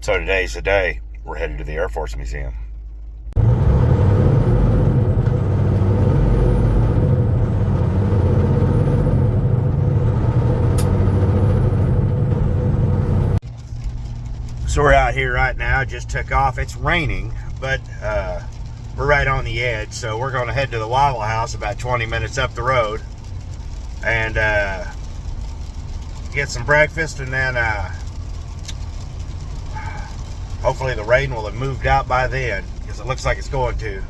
So today's the day. We're headed to the Air Force Museum. So we're out here right now. Just took off. It's raining, but we're right on the edge. So we're going to head to the Waffle House about 20 minutes up the road and get some breakfast, and then hopefully the rain will have moved out by then, because it looks like it's going to.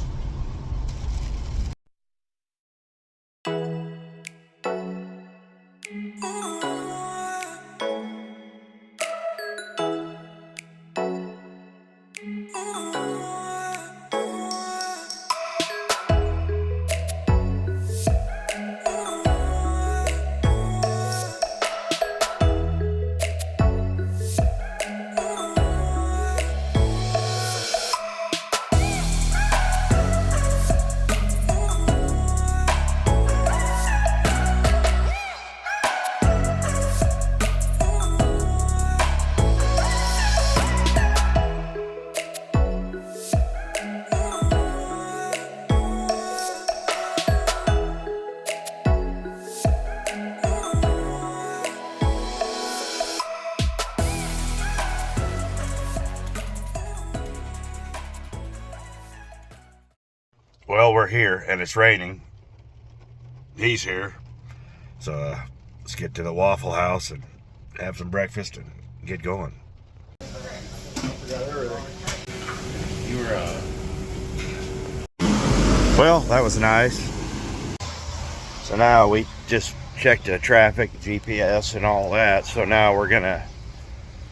Well, we're here and it's raining. He's here. So let's get to the Waffle House and have some breakfast and get going. Well, that was nice. So now we just checked the traffic, GPS and all that. So now we're gonna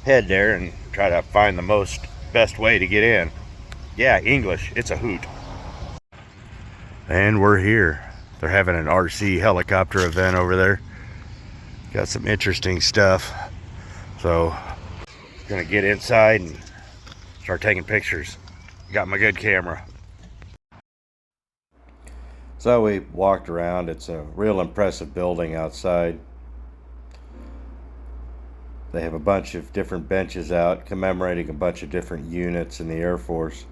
head there and try to find the best way to get in. Yeah, English, it's a hoot. And we're here. They're having an RC helicopter event over there. Got some interesting stuff. So, gonna get inside and start taking pictures. Got my good camera. So we walked around. It's a real impressive building outside. They have a bunch of different benches out commemorating a bunch of different units in the Air Force.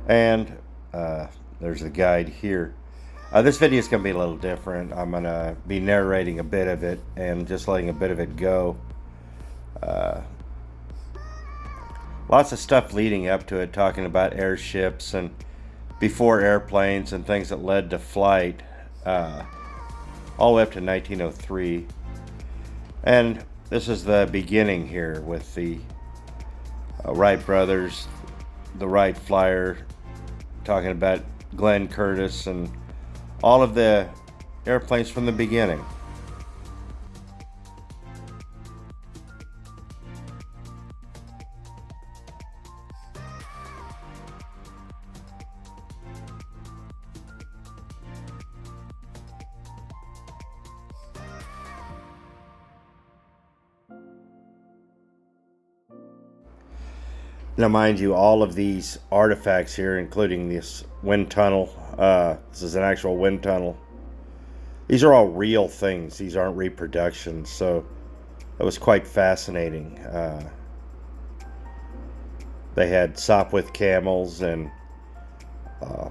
And there's the guide here. This video is going to be a little different. I'm going to be narrating a bit of it and just letting a bit of it go. Lots of stuff leading up to it, talking about airships and before airplanes and things that led to flight, all the way up to 1903. And this is the beginning here with the Wright brothers, the Wright Flyer, talking about Glenn Curtiss and all of the airplanes from the beginning. Now, mind you, all of these artifacts here, including this wind tunnel, this is an actual wind tunnel. These are all real things. These aren't reproductions, so it was quite fascinating. They had Sopwith camels and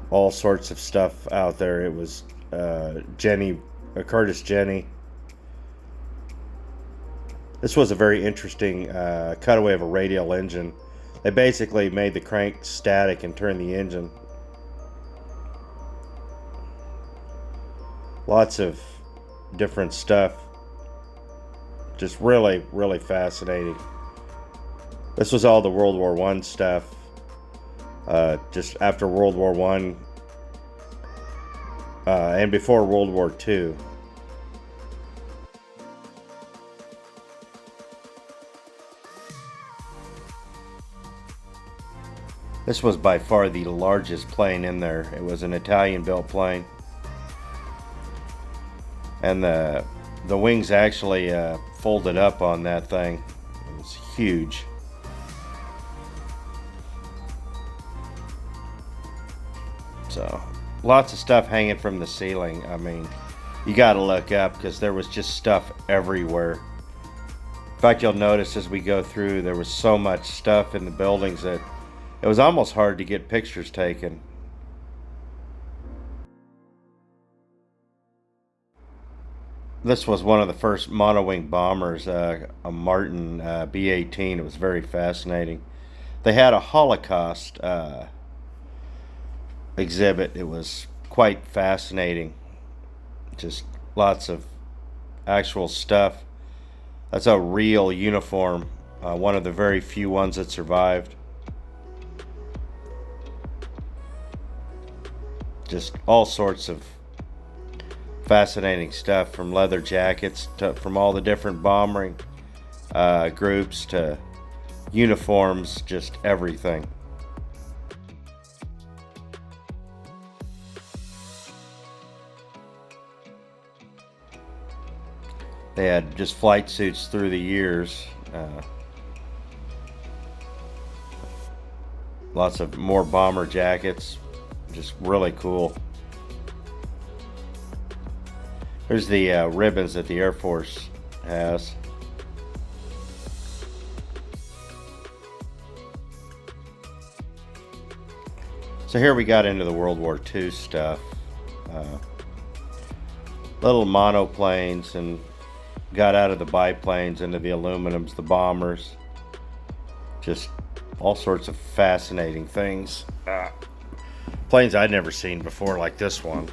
all sorts of stuff out there. It was Curtiss Jenny. This was a very interesting cutaway of a radial engine. They basically made the crank static and turned the engine. Lots of different stuff. Just really, really fascinating. This was all the World War I stuff. Just after World War I and before World War II. This was by far the largest plane in there. It was an Italian-built plane. And the wings actually folded up on that thing. It was huge. So, lots of stuff hanging from the ceiling. I mean, you gotta look up because there was just stuff everywhere. fact, you'll notice as we go through, there was so much stuff in the buildings that it was almost hard to get pictures taken. This was one of the first monowing bombers, a Martin B-18. It was very fascinating. They had a Holocaust exhibit. It was quite fascinating. Just lots of actual stuff. That's a real uniform, one of the very few ones that survived. Just all sorts of fascinating stuff, from leather jackets from all the different bombing groups to uniforms, just everything. They had just flight suits through the years. Lots of more bomber jackets. Just really cool. Here's the ribbons that the Air Force has. So here we got into the World War II stuff. Little monoplanes, and got out of the biplanes into the aluminums, the bombers. Just all sorts of fascinating things. Planes I'd never seen before, like this one.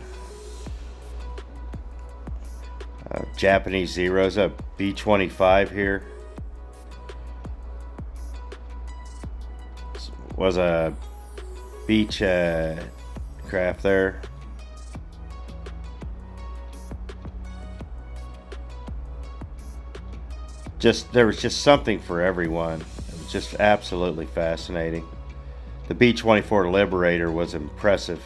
Japanese Zeros, a B-25 here. This was a beach craft there. There was just something for everyone. It was just absolutely fascinating. The B-24 Liberator was impressive.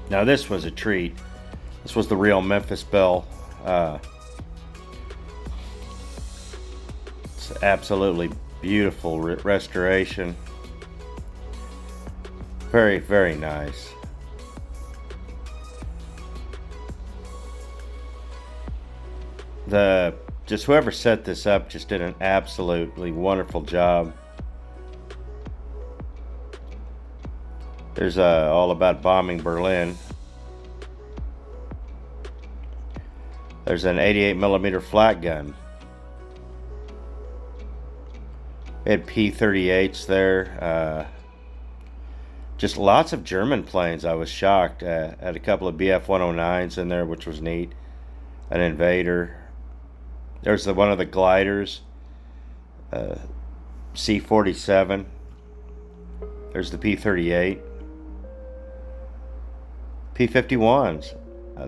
Now this was a treat. This was the real Memphis Belle. It's absolutely beautiful restoration. Very, very nice. Just whoever set this up just did an absolutely wonderful job. There's all about bombing Berlin. There's an 88mm flat gun. We had P-38s there. Just lots of German planes. I was shocked. Had a couple of BF-109s in there, which was neat. An Invader. There's one of the gliders. C-47. There's the P-38. P-51s.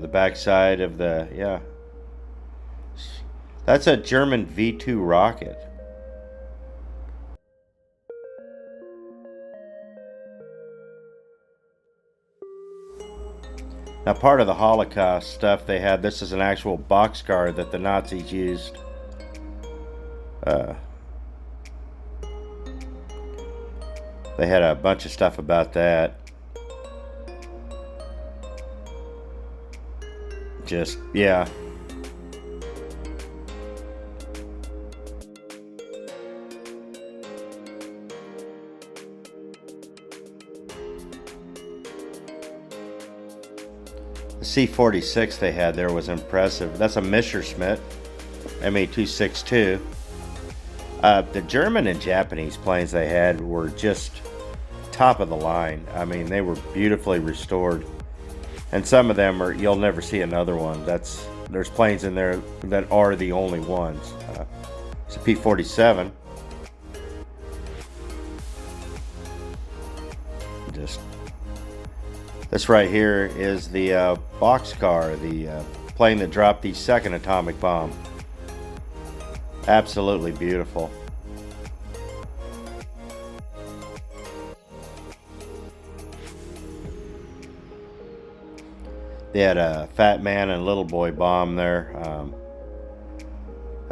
The backside of the, yeah. That's a German V-2 rocket. Now, part of the Holocaust stuff they had, this is an actual boxcar that the Nazis used. They had a bunch of stuff about that. Just, yeah. The C-46 they had there was impressive. That's a Messerschmitt ME-262. The German and Japanese planes they had were just top of the line. I mean, they were beautifully restored. And some of them are, you'll never see another one. There's planes in there that are the only ones. It's a P-47. This right here is the boxcar, the plane that dropped the second atomic bomb. Absolutely beautiful. They had a Fat Man and Little Boy bomb there.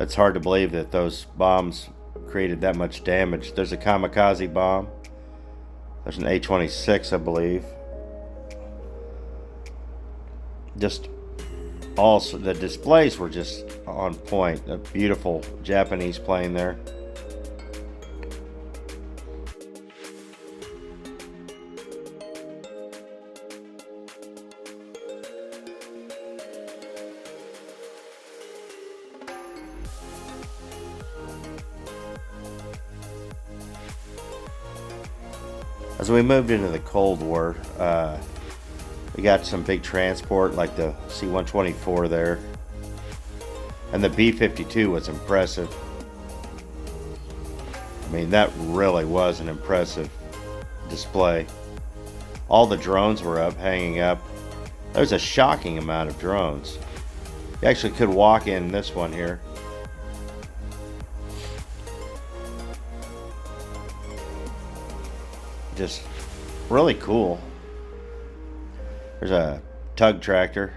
It's hard to believe that those bombs created that much damage. There's a kamikaze bomb. There's an A26, I believe. Just also, the displays were just on point. A beautiful Japanese plane there. As we moved into the Cold War, we got some big transport like the C-124 there. And the B-52 was impressive. I mean, that really was an impressive display. All the drones were up, hanging up. There's a shocking amount of drones. You actually could walk in this one here. Just really cool. There's a tug tractor.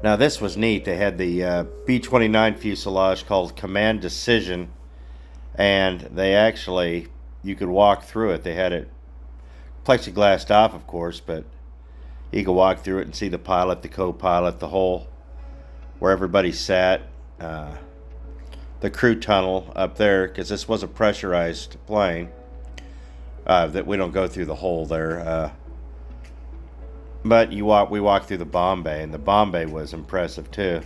Now this was neat. They had the B-29 fuselage called Command Decision, and they actually, you could walk through it. They had it plexiglassed off, of course, but you could walk through it and see the pilot, the co-pilot, the whole, where everybody sat, the crew tunnel up there, because this was a pressurized plane, that we don't go through the hole there. But we walked through the bomb bay, and the bomb bay was impressive too.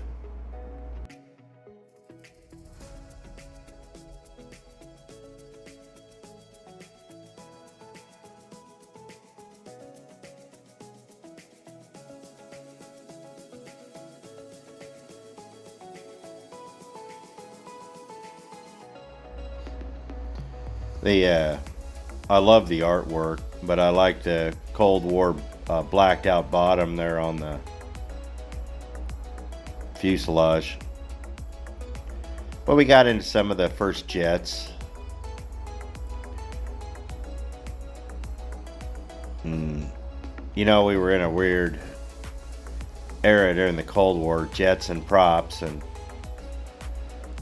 I love the artwork, but I like the Cold War blacked out bottom there on the fuselage. But we got into some of the first jets. You know, we were in a weird era during the Cold War, jets and props, and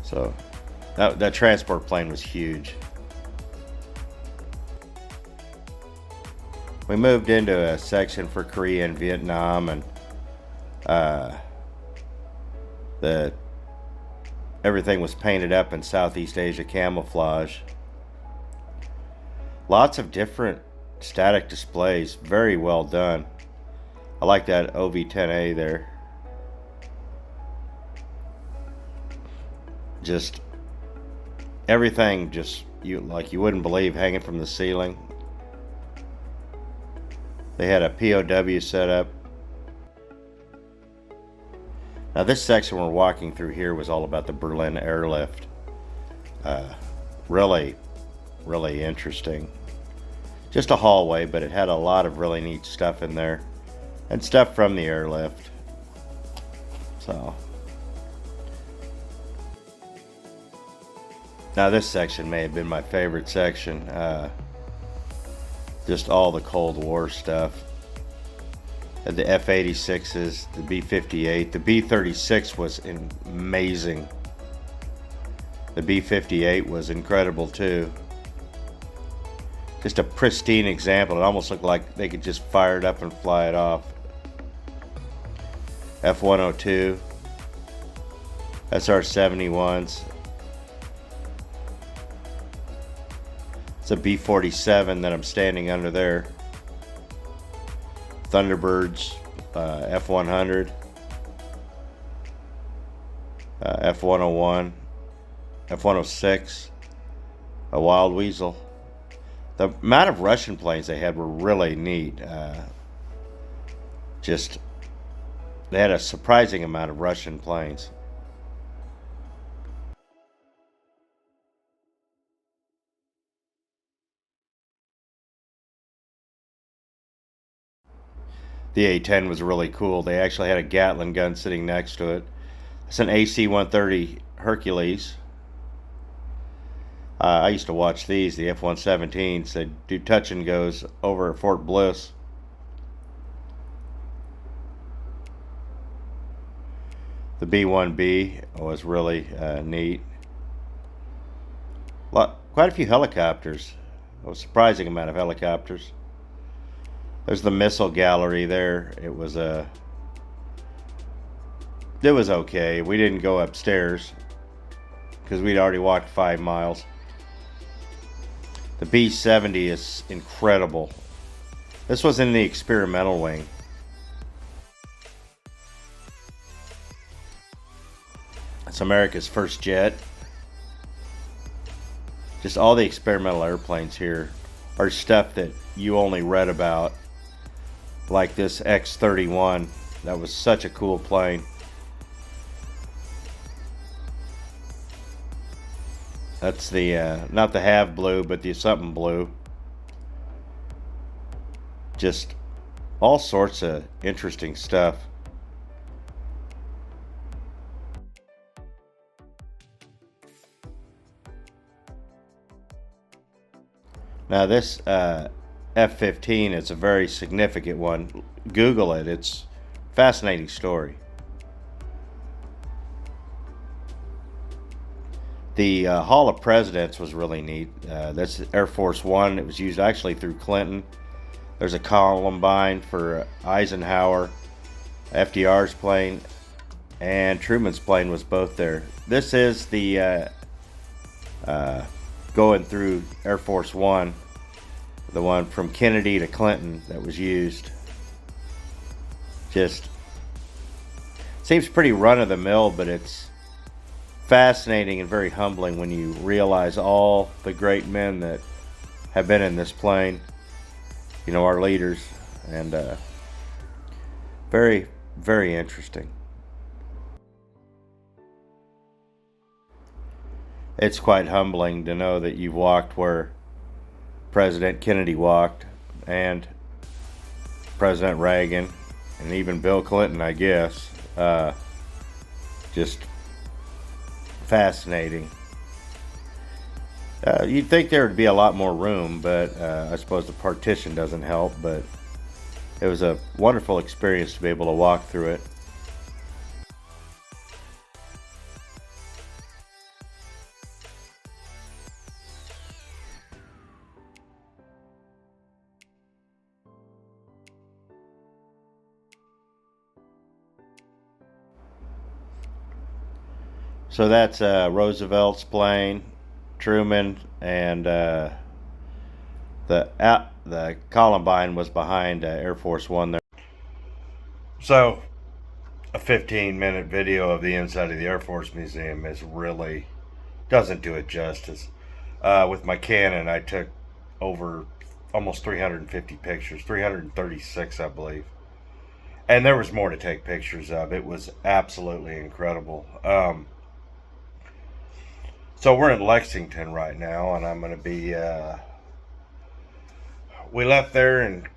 so that transport plane was huge. We moved into a section for Korea and Vietnam, and everything was painted up in Southeast Asia camouflage. Lots of different static displays, very well done. I like that OV-10A there. Just everything, just you wouldn't believe, hanging from the ceiling. They had a POW set up. Now this section we're walking through here was all about the Berlin airlift. Really, really interesting. Just a hallway, but it had a lot of really neat stuff in there. And stuff from the airlift. So. Now this section may have been my favorite section. Just all the Cold War stuff. And the F-86s, the B-58, the B-36 was amazing. The B-58 was incredible too. Just a pristine example. It almost looked like they could just fire it up and fly it off. F-102, SR-71s. It's a B-47 that I'm standing under there. Thunderbirds, F-100, F-101, F-106, a Wild Weasel. The amount of Russian planes they had were really neat. They had a surprising amount of Russian planes. The A-10 was really cool. They actually had a Gatling gun sitting next to it. It's an AC-130 Hercules. I used to watch these, the F-117s. They do touch and goes over at Fort Bliss. The B-1B was really neat. Quite a few helicopters. A surprising amount of helicopters. There's the missile gallery there. It was okay. We didn't go upstairs because we'd already walked 5 miles. The B-70 is incredible. This was in the experimental wing. It's America's first jet. Just all the experimental airplanes here are stuff that you only read about. Like this X-31. That was such a cool plane. That's the, not the Have blue, but the something blue. Just all sorts of interesting stuff. Now this F-15 is a very significant one. Google it. It's a fascinating story. The Hall of Presidents was really neat. That's Air Force One. It was used actually through Clinton. There's a Columbine for Eisenhower. FDR's plane and Truman's plane was both there. This is the going through Air Force One, the one from Kennedy to Clinton that was used. Just seems pretty run-of-the-mill, but it's fascinating and very humbling when you realize all the great men that have been in this plane. You know, our leaders, and very, very interesting. It's quite humbling to know that you've walked where President Kennedy walked, and President Reagan, and even Bill Clinton, I guess. Just fascinating. You'd think there would be a lot more room, but I suppose the partition doesn't help, but it was a wonderful experience to be able to walk through it. So that's Roosevelt's plane, Truman, and the Columbine was behind Air Force One there. So a 15-minute video of the inside of the Air Force Museum is really doesn't do it justice. With my Canon, I took over almost 350 pictures, 336, I believe. And there was more to take pictures of. It was absolutely incredible. So we're in Lexington right now, and I'm going to be, we left there and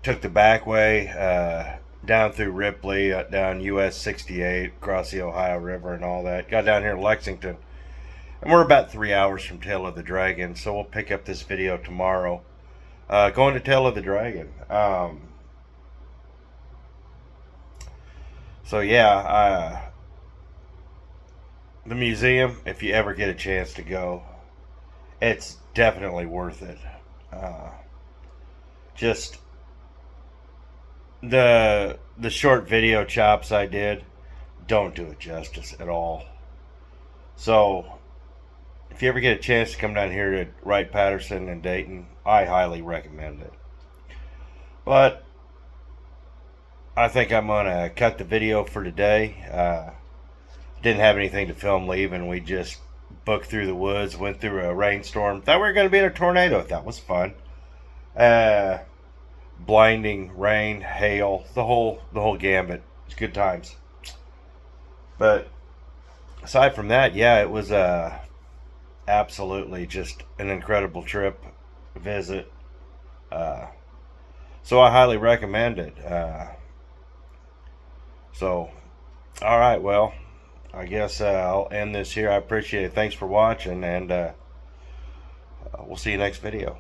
took the back way, down through Ripley, down US 68, across the Ohio River and all that. Got down here in Lexington, and we're about 3 hours from Tail of the Dragon, so we'll pick up this video tomorrow. Going to Tail of the Dragon. So yeah, the museum, if you ever get a chance to go, it's definitely worth it. Just the short video chops I did don't do it justice at all. So if you ever get a chance to come down here to Wright-Patterson and Dayton, I highly recommend it. But I think I'm gonna cut the video for today. Didn't have anything to film leaving. We just booked through the woods, went through a rainstorm. Thought we were going to be in a tornado. That was fun. Blinding rain, hail, the whole gambit. It's good times. But aside from that, yeah, it was absolutely just an incredible trip, visit. So I highly recommend it. So, all right, well, I guess I'll end this here. I appreciate it. Thanks for watching, and we'll see you next video.